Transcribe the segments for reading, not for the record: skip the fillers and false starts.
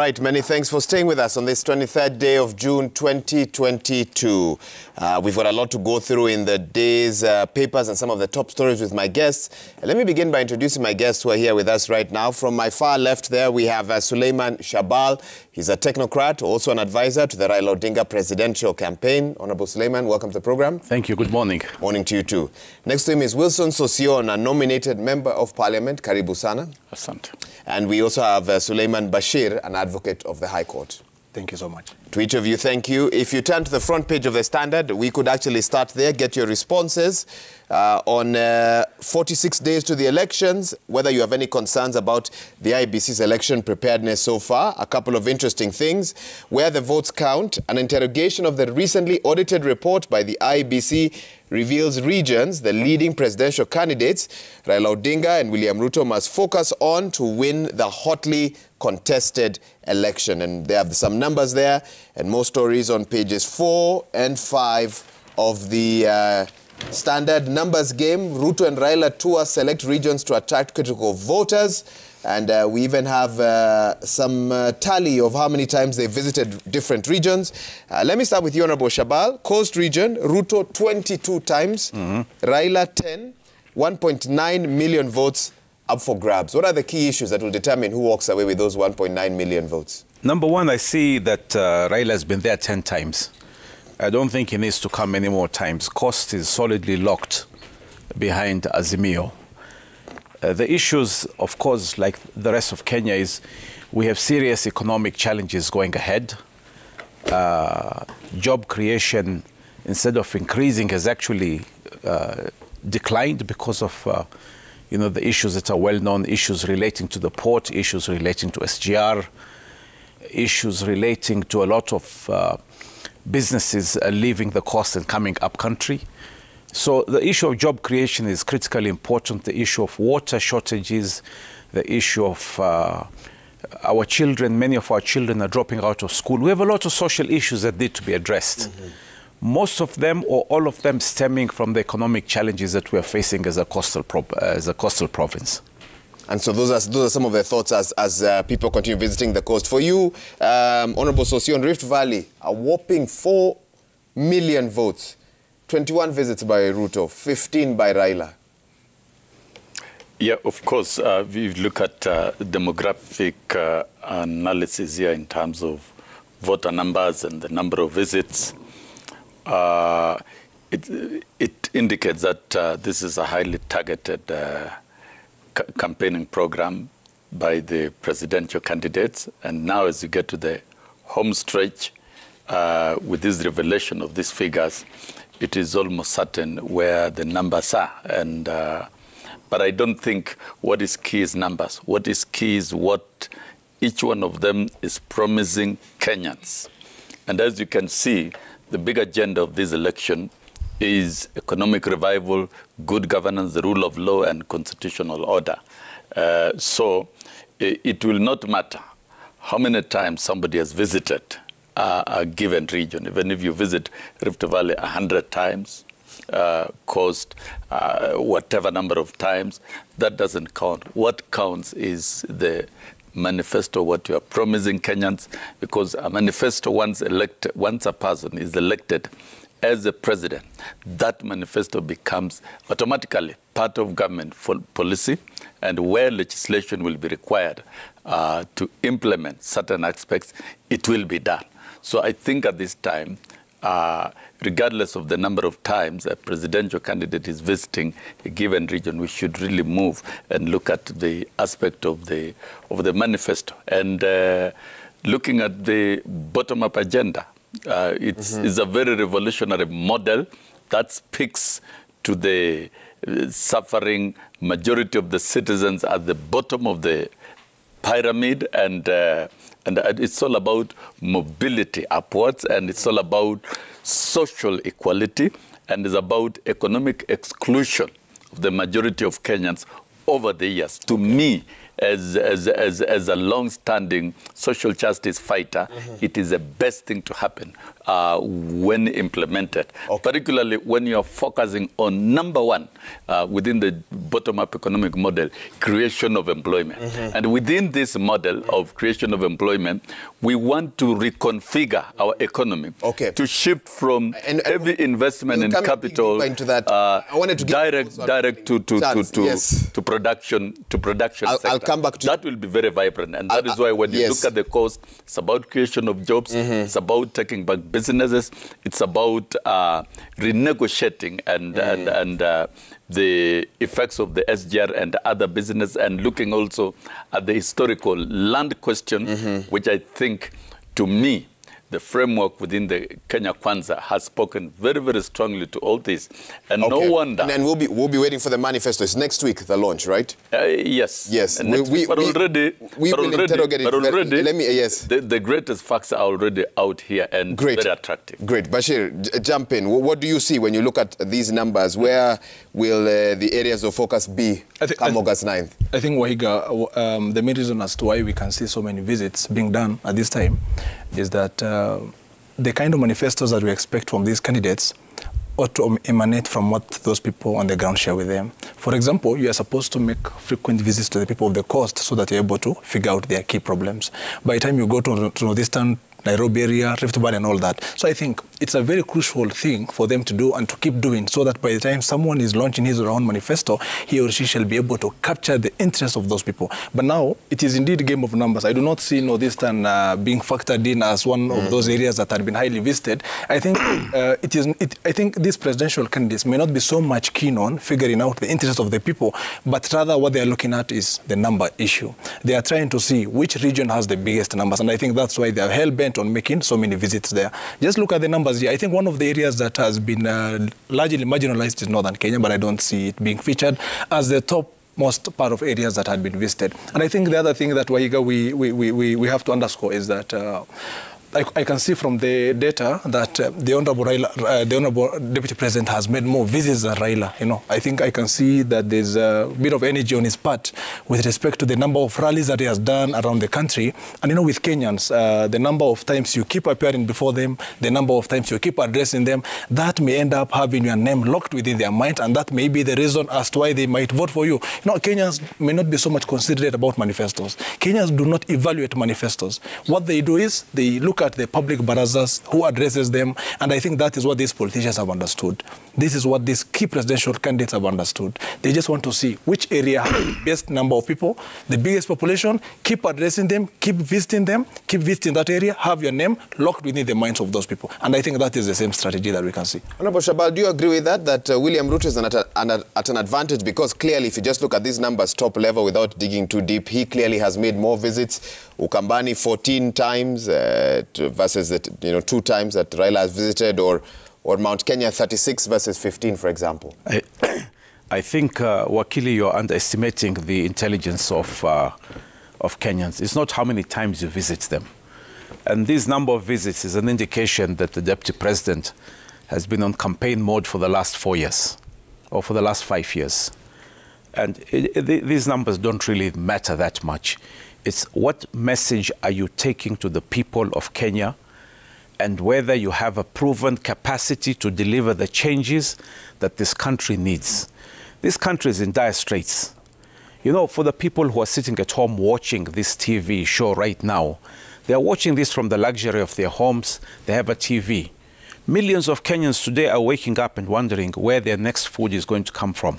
right, many thanks for staying with us on this 23rd day of June 2022. We've got a lot to go through in the day's papers and some of the top stories with my guests. Let me begin by introducing my guests who are here with us right now. From my far left there, we have Suleiman Shahbal. He's a technocrat, also an advisor to the Raila Odinga presidential campaign. Honorable Suleiman, welcome to the program. Thank you. Good morning. Morning to you too. Next to him is Wilson Sossion, a nominated member of parliament. Karibu sana. Asante. And we also have Suleiman Bashir, an advocate of the High Court. Thank you so much. To each of you, thank you. If you turn to the front page of the Standard, we could actually start there, get your responses on 46 days to the elections, whether you have any concerns about the IEBC's election preparedness so far. A couple of interesting things. Where the votes count, an interrogation of the recently audited report by the IEBC reveals regions the leading presidential candidates, Raila Odinga and William Ruto, must focus on to win the hotly contested election. And they have some numbers there and more stories on pages 4 and 5 of the Standard. Numbers game. Ruto and Raila tour select regions to attract critical voters. And we even have some tally of how many times they visited different regions. Let me start with you, Honorable Shahbal. Coast region, Ruto 22 times, Raila 10, 1.9 million votes up for grabs. What are the key issues that will determine who walks away with those 1.9 million votes? Number one, I see that Raila has been there 10 times. I don't think he needs to come any more times. Coast is solidly locked behind Azimio. The issues, of course, like the rest of Kenya, is we have serious economic challenges going ahead. Job creation, instead of increasing, has actually declined because of the issues that are well-known, issues relating to the port, issues relating to SGR, issues relating to a lot of businesses leaving the coast and coming up country. So the issue of job creation is critically important. The issue of water shortages, the issue of our children, many of our children are dropping out of school. We have a lot of social issues that need to be addressed. Most of them or all of them stemming from the economic challenges that we are facing as a coastal province. And so those are some of the thoughts as people continue visiting the coast. For you, Honorable Sossion, Rift Valley, a whopping 4 million votes. 21 visits by Ruto, 15 by Raila. Yeah, of course, we look at demographic analysis here in terms of voter numbers and the number of visits. It indicates that this is a highly targeted campaigning program by the presidential candidates. And now as you get to the home stretch, with this revelation of these figures, it is almost certain where the numbers are. And but I don't think what is key is numbers. What is key is what each one of them is promising Kenyans. And as you can see, the big agenda of this election is economic revival, good governance, the rule of law, and constitutional order. So it will not matter how many times somebody has visited a given region. Even if you visit Rift Valley 100 times, Coast, whatever number of times, that doesn't count. What counts is the manifesto, what you are promising Kenyans, because a manifesto, once a person is elected as a president, that manifesto becomes automatically part of government policy, and where legislation will be required to implement certain aspects, it will be done. So I think at this time, regardless of the number of times a presidential candidate is visiting a given region, we should really move and look at the aspect of the manifesto. And looking at the bottom-up agenda, it's a very revolutionary model that speaks to the suffering majority of the citizens at the bottom of the pyramid, and it's all about mobility upwards, and it's all about social equality, and it's about economic exclusion of the majority of Kenyans over the years. To me, as a long-standing social justice fighter, it is the best thing to happen. when implemented, particularly when you're focusing on number one within the bottom-up economic model, creation of employment. And within this model of creation of employment, we want to reconfigure our economy to shift from heavy investment in capital into that. I wanted to direct to production sector. I'll come back to that. Will be very vibrant, and that is why when you look at the cost, it's about creation of jobs, it's about taking back businesses, it's about renegotiating and the effects of the SGR and other business, and looking also at the historical land question, which I think, to me, the framework within the Kenya Kwanza has spoken very, very strongly to all this. And no wonder. And we'll be waiting for the manifesto. It's next week, the launch, right? Yes. Yes. We will interrogate it. Already, let me, yes. The greatest facts are already out here and very attractive. Great. Bashir, jump in. What do you see when you look at these numbers? Where will the areas of focus be come August 9th? I think, Wahiga, the main reason as to why we can see so many visits being done at this time is that the kind of manifestos that we expect from these candidates ought to emanate from what those people on the ground share with them. For example, you are supposed to make frequent visits to the people of the coast so that you're able to figure out their key problems. By the time you go to Northeastern Nairobi area, Rift Valley and all that. So I think it's a very crucial thing for them to do and to keep doing, so that by the time someone is launching his or her own manifesto, he or she shall be able to capture the interest of those people. But now, it is indeed a game of numbers. I do not see Northeastern being factored in as one of those areas that had been highly visited. I think I think these presidential candidates may not be so much keen on figuring out the interest of the people, but rather what they are looking at is the number issue. They are trying to see which region has the biggest numbers, and I think that's why they are hell-bent on making so many visits there. Just look at the numbers here. I think one of the areas that has been largely marginalized is Northern Kenya, but I don't see it being featured as the top most part of areas that had been visited. And I think the other thing that Wahiga we have to underscore is that I can see from the data that the Honorable Deputy President has made more visits than Raila. You know, I think I can see that there's a bit of energy on his part with respect to the number of rallies that he has done around the country. And you know, with Kenyans, the number of times you keep appearing before them, the number of times you keep addressing them, that may end up having your name locked within their mind, and that may be the reason as to why they might vote for you. You know, Kenyans may not be so much considerate about manifestos. Kenyans do not evaluate manifestos. What they do is they look at the public barazas, who addresses them, and I think that is what these politicians have understood. This is what these key presidential candidates have understood. They just want to see which area has the best number of people, the biggest population, keep addressing them, keep visiting that area, have your name locked within the minds of those people. And I think that is the same strategy that we can see. Honorable Shabal, do you agree with that William Ruto is at an advantage? Because clearly, if you just look at these numbers top level without digging too deep, he clearly has made more visits. Ukambani 14 times versus the 2 times that Raila has visited, or Mount Kenya 36 versus 15, for example. I think, Wakili, you're underestimating the intelligence of Kenyans. It's not how many times you visit them. And this number of visits is an indication that the Deputy President has been on campaign mode for the last 4 years, or for the last 5 years. And these numbers don't really matter that much. It's what message are you taking to the people of Kenya, and whether you have a proven capacity to deliver the changes that this country needs. This country is in dire straits. You know, for the people who are sitting at home watching this TV show right now, they are watching this from the luxury of their homes. They have a TV. Millions of Kenyans today are waking up and wondering where their next food is going to come from,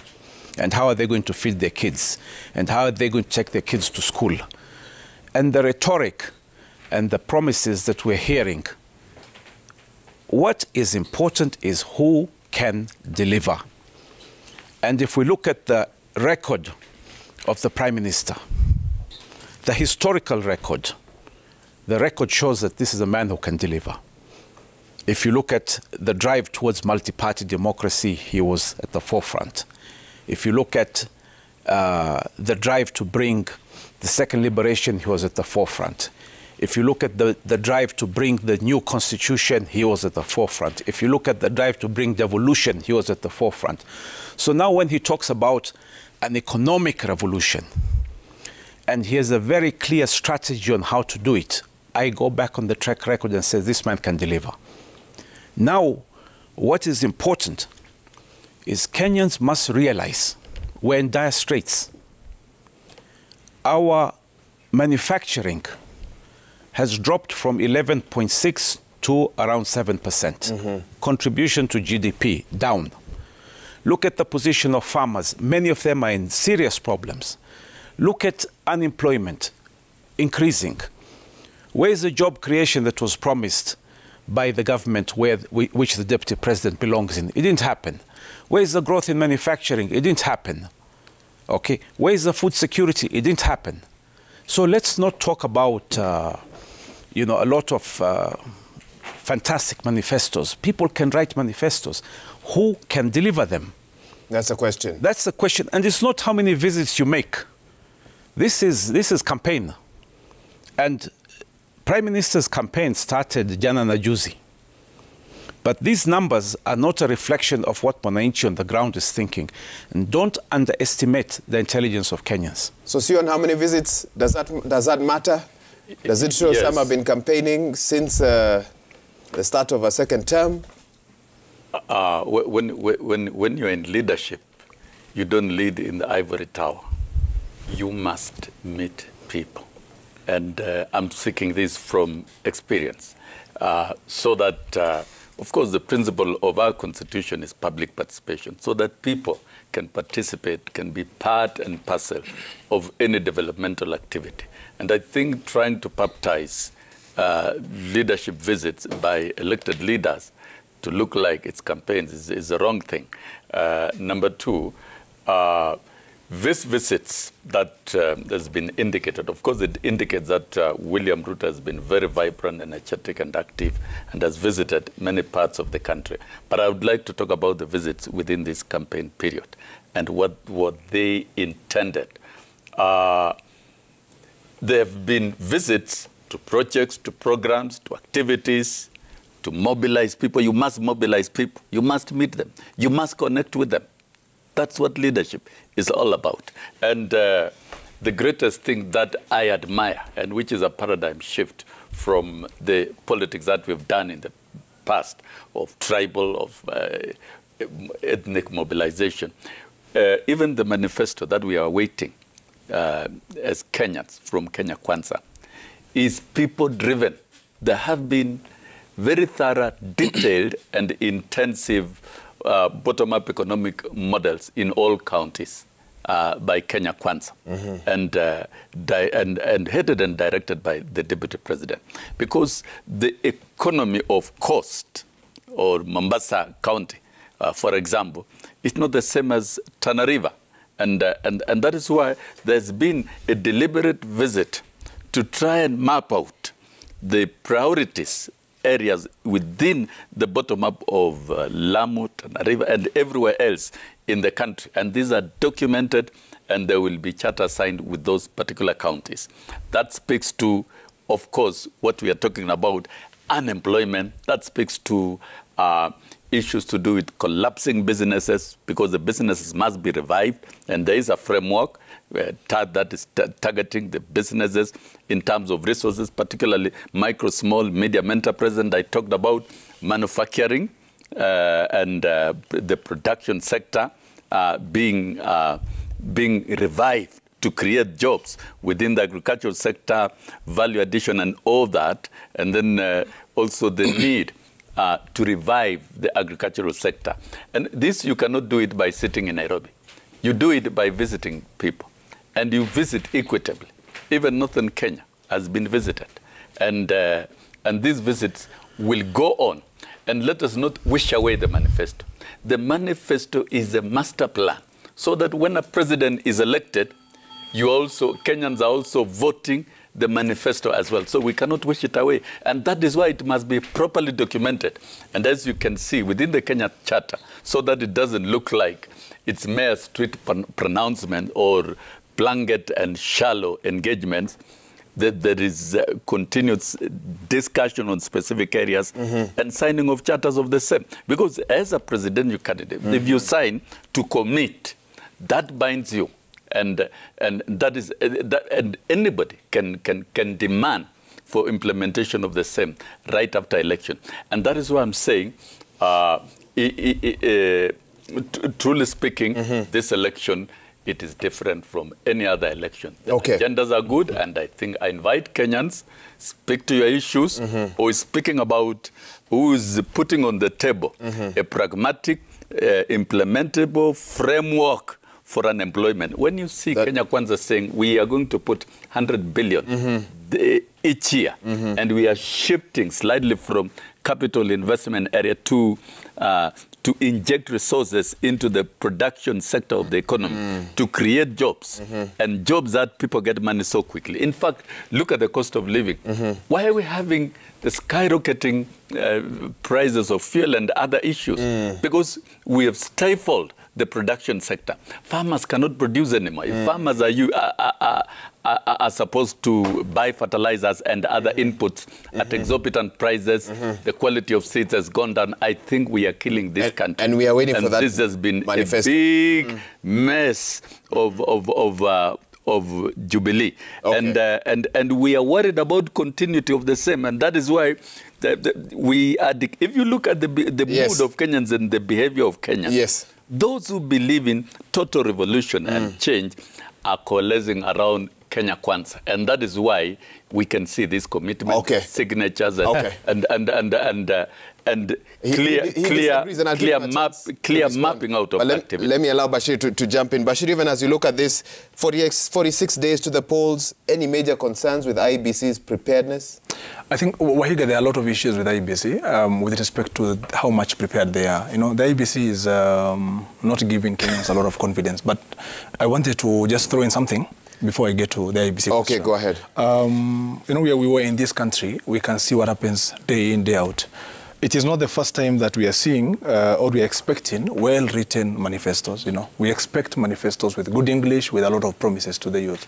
and how are they going to feed their kids, and how are they going to take their kids to school. And the rhetoric and the promises that we're hearing, what is important is who can deliver. And if we look at the record of the Prime Minister, the historical record, the record shows that this is a man who can deliver. If you look at the drive towards multi-party democracy, he was at the forefront. If you look at the drive to bring the second liberation, he was at the forefront. If you look at the drive to bring the new constitution, he was at the forefront. If you look at the drive to bring devolution, he was at the forefront. So now when he talks about an economic revolution, and he has a very clear strategy on how to do it, I go back on the track record and say this man can deliver. Now, what is important is Kenyans must realize we're in dire straits. Our manufacturing has dropped from 11.6 to around 7%. Contribution to GDP down. Look at the position of farmers. Many of them are in serious problems. Look at unemployment increasing. Where is the job creation that was promised by the government which the deputy president belongs in? It didn't happen. Where is the growth in manufacturing? It didn't happen. Okay. Where is the food security? It didn't happen. So let's not talk about, a lot of fantastic manifestos. People can write manifestos. Who can deliver them? That's the question. That's the question. And it's not how many visits you make. This is campaign. And Prime Minister's campaign started jana na juzi. But these numbers are not a reflection of what Mwananchi on the ground is thinking. And don't underestimate the intelligence of Kenyans. So, Sion, how many visits? Does that matter? Does it show some have been campaigning since the start of a second term? When you're in leadership, you don't lead in the ivory tower. You must meet people. And I'm seeking this from experience. So that, of course, the principle of our constitution is public participation, so that people can participate, can be part and parcel of any developmental activity. And I think trying to baptize leadership visits by elected leaders to look like it's campaigns is the wrong thing. Number two, these visits that has been indicated, of course, it indicates that William Ruto has been very vibrant, energetic, and active, and has visited many parts of the country. But I would like to talk about the visits within this campaign period and what they intended. There have been visits to projects, to programs, to activities, to mobilize people. You must mobilize people. You must meet them. You must connect with them. That's what leadership is all about. And the greatest thing that I admire, and which is a paradigm shift from the politics that we've done in the past, of tribal, of ethnic mobilization, even the manifesto that we are awaiting as Kenyans from Kenya Kwanza, is people-driven. There have been very thorough, detailed, and intensive bottom-up economic models in all counties by Kenya Kwanza, and headed and directed by the deputy president. Because the economy of Coast or Mombasa County, for example, is not the same as Tana River. And that is why there's been a deliberate visit to try and map out the priorities areas within the bottom-up of Lamu, Tana River, and everywhere else in the country. And these are documented, and there will be charter signed with those particular counties. That speaks to, of course, what we are talking about, unemployment. That speaks to issues to do with collapsing businesses, because the businesses must be revived. And there is a framework that is targeting the businesses in terms of resources, particularly micro, small, medium enterprise. And I talked about manufacturing and the production sector being revived to create jobs within the agricultural sector, value addition and all that. And then also the need to revive the agricultural sector. And this, you cannot do it by sitting in Nairobi. You do it by visiting people. And you visit equitably. Even Northern Kenya has been visited. And these visits will go on. And let us not wish away the manifesto. The manifesto is a master plan, so that when a president is elected, Kenyans are also voting the manifesto as well. So we cannot wish it away. And that is why it must be properly documented. And as you can see, within the Kenya Charter, so that it doesn't look like it's mere street pronouncement or blanket and shallow engagements, that there is continuous discussion on specific areas and signing of charters of the same. Because as a presidential candidate, if you sign to commit, that binds you. And that is and anybody can demand for implementation of the same right after election. And that is why I'm saying, truly speaking, this election, it is different from any other election. The agendas are good, and I think I invite Kenyans, speak to your issues, or speaking about who is putting on the table a pragmatic, implementable framework for unemployment. When you see Kenya Kwanza saying we are going to put 100 billion each year, and we are shifting slightly from capital investment area to inject resources into the production sector of the economy to create jobs, and jobs that people get money so quickly. In fact, look at the cost of living. Why are we having the skyrocketing prices of fuel and other issues? Because we have stifled the production sector. Farmers cannot produce anymore. If farmers are supposed to buy fertilizers and other inputs at exorbitant prices, the quality of seeds has gone down. I think we are killing this country. And we are waiting for that. This has been a big mess of Jubilee. And we are worried about continuity of the same. And that is why we are, if you look at the mood of Kenyans and the behavior of Kenyans, those who believe in total revolution and change are coalescing around Kenya Kwanza. And that is why we can see this commitment, signatures, and clear mapping out of activity. Let me allow Bashir to jump in. Bashir, even as you look at this, 46 days to the polls, any major concerns with IEBC's preparedness? I think, Wahiga, there are a lot of issues with IEBC with respect to how much prepared they are. You know, the IEBC is not giving Kenyans a lot of confidence, but I wanted to just throw in something before I get to the IEBC. Okay, go ahead. You know, where we were in this country, we can see what happens day in, day out. It is not the first time that we are seeing or we are expecting well-written manifestos. You know, we expect manifestos with good English, with a lot of promises to the youth.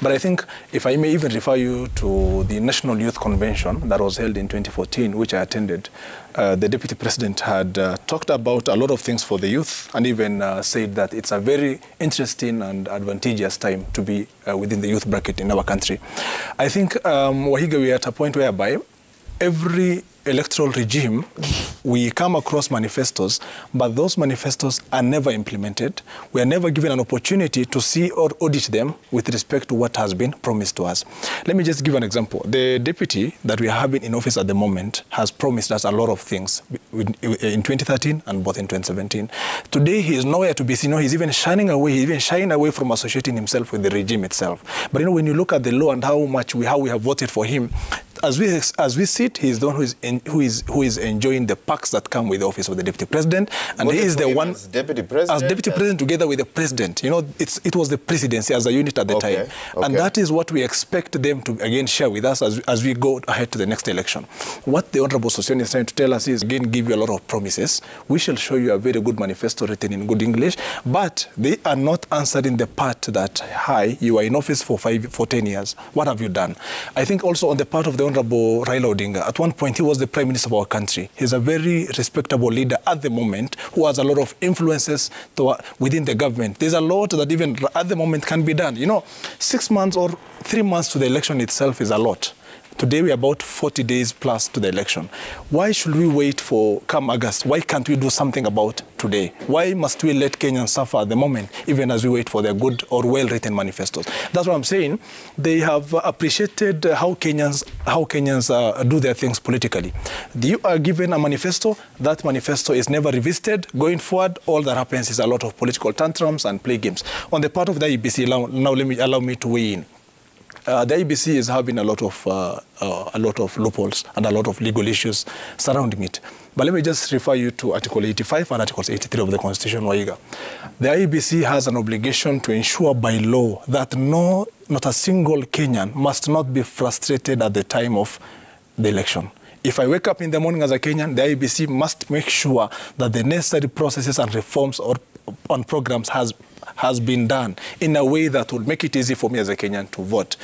But I think, if I may even refer you to the National Youth Convention that was held in 2014, which I attended, the Deputy President had talked about a lot of things for the youth, and even said that it's a very interesting and advantageous time to be within the youth bracket in our country. I think, Wahiga, we are at a point whereby every electoral regime, we come across manifestos, but those manifestos are never implemented. We are never given an opportunity to see or audit them with respect to what has been promised to us. Let me just give an example. The deputy that we are having in office at the moment has promised us a lot of things in 2013 and both in 2017. Today, he is nowhere to be seen. You know, he's even shying away from associating himself with the regime itself. But you know, when you look at the law and how we have voted for him, as we sit, he is the one who is enjoying the perks that come with the office of the deputy president, and he is the one as deputy president together with the president. You know, it was the presidency as a unit at the time, and that is what we expect them to again share with us as we go ahead to the next election. What the Honorable Sossion is trying to tell us is, again, give you a lot of promises. We shall show you a very good manifesto written in good English, but they are not answering the part that, hi, you are in office for 10 years. What have you done? I think also on the part of the Honorable Raila Odinga, at one point he was the Prime Minister of our country. He's a very respectable leader at the moment who has a lot of influences within the government. There's a lot that even at the moment can be done. You know, 6 months or 3 months to the election itself is a lot. Today, we are about 40 days plus to the election. Why should we wait for come August? Why can't we do something about today? Why must we let Kenyans suffer at the moment, even as we wait for their good or well-written manifestos? That's what I'm saying. They have appreciated how Kenyans do their things politically. You are given a manifesto. That manifesto is never revisited. Going forward, all that happens is a lot of political tantrums and play games. On the part of the IEBC, now allow me to weigh in. The IEBC is having a lot of loopholes and a lot of legal issues surrounding it. But let me just refer you to Article 85 and Article 83 of the Constitution, Waiga. The IEBC has an obligation to ensure by law that not a single Kenyan must not be frustrated at the time of the election. If I wake up in the morning as a Kenyan, the IEBC must make sure that the necessary processes and reforms on programs has been done in a way that would make it easy for me as a Kenyan to vote.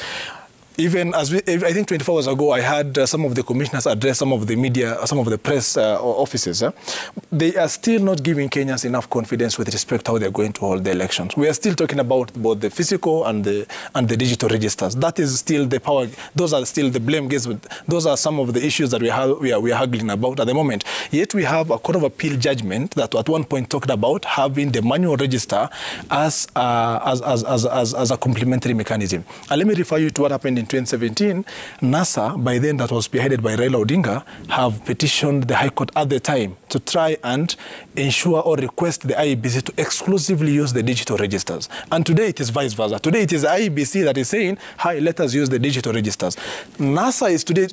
even as I think 24 hours ago, I had some of the commissioners address some of the media, some of the press offices. They are still not giving Kenyans enough confidence with respect to how they're going to hold the elections. We are still talking about both the physical and the digital registers. That is still the power. Those are still the blame games. Those are some of the issues that we are haggling about at the moment. Yet we have a Court of Appeal judgment that at one point talked about having the manual register as a complementary mechanism. And let me refer you to what happened in 2017. NASA, by then that was spearheaded by Raila Odinga, have petitioned the High Court at the time to try and ensure or request the IEBC to exclusively use the digital registers. And today it is vice versa. Today it is the IEBC that is saying, hi, let us use the digital registers. NASA is today,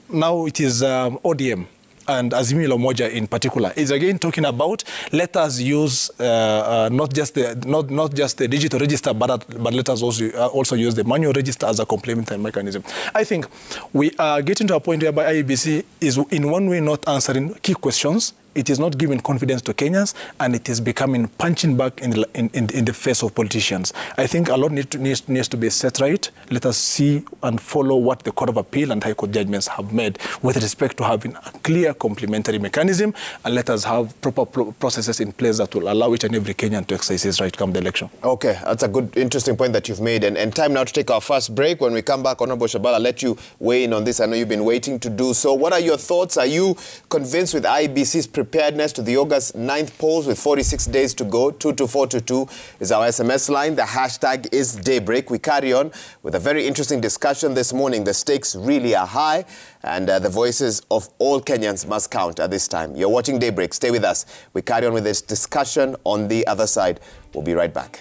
now it is ODM. And Azimio la Umoja in particular is again talking about let us use not just the digital register, but let us also use the manual register as a complementary mechanism. I think we are getting to a point whereby IEBC is in one way not answering key questions. It is not giving confidence to Kenyans, and it is becoming punching back in the face of politicians. I think a lot needs to be set right. Let us see and follow what the Court of Appeal and High Court judgments have made with respect to having a clear complementary mechanism, and let us have proper processes in place that will allow each and every Kenyan to exercise his right come the election. Okay, that's a good, interesting point that you've made. And time now to take our first break. When we come back, Honorable Shabal, I'll let you weigh in on this. I know you've been waiting to do so. What are your thoughts? Are you convinced with IEBC's preparedness to the August 9th polls with 46 days to go? 22422 is our SMS line. The hashtag is Daybreak. We carry on with a very interesting discussion this morning. The stakes really are high, and the voices of all Kenyans must count at this time. You're watching Daybreak. Stay with us. We carry on with this discussion on the other side. We'll be right back.